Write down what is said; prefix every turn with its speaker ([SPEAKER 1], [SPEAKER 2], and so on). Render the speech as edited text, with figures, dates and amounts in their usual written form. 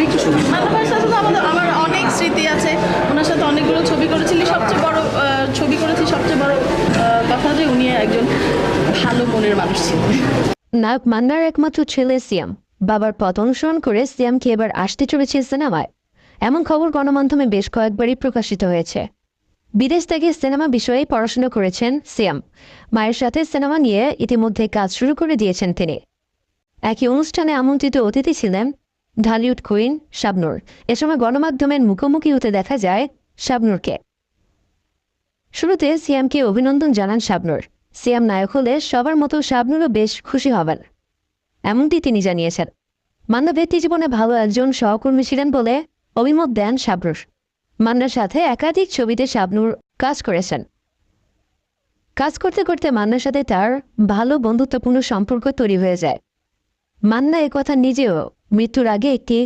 [SPEAKER 1] একটু শুনি।
[SPEAKER 2] মান্না ভাইয়ের সাথে তো আমার অনেক স্মৃতি আছে। ওনার সাথে অনেকগুলো ছবি করেছিলি। সবচেয়ে বড় ছবি করেছি, সবচেয়ে বড় কথা যে উনি একজন ভালো মনের মানুষ ছিলেন।
[SPEAKER 3] নায়ক মান্নার একমাত্র ছেলে সিয়াম বাবার পথ অনুসরণ করে সিয়ামকে এবার আসতে চলেছে সিনেমায়, এমন খবর গণমাধ্যমে বেশ কয়েকবারই প্রকাশিত হয়েছে। বিদেশ থেকে সিনেমা বিষয়ে পড়াশোনা করেছেন সিয়াম। মায়ের সাথে সিনেমা নিয়ে ইতিমধ্যে কাজ শুরু করে দিয়েছেন তিনি। একই অনুষ্ঠানে আমন্ত্রিত অতিথি ছিলেন ঢালিউড কুইন শাবনূর। এ সময় গণমাধ্যমের মুখোমুখি হতে দেখা যায় শাবনূরকে। শুরুতে সিয়ামকে অভিনন্দন জানান শাবনূর। সিয়াম নায়ক হলে সবার মতো শাবনূরও বেশ খুশি হবেন, এমনটি তিনি জানিয়েছেন। মান্না ব্যক্তি জীবনে ভালো একজন সহকর্মী ছিলেন বলে অভিমত দেন শাবনূর। মান্নার সাথে একাধিক ছবিতে শাবনূর কাজ করেছেন। কাজ করতে করতে মান্নার সাথে তার ভালো বন্ধুত্বপূর্ণ সম্পর্ক তৈরি হয়ে যায়। মান্না একথা নিজেও মৃত্যুর আগে একটি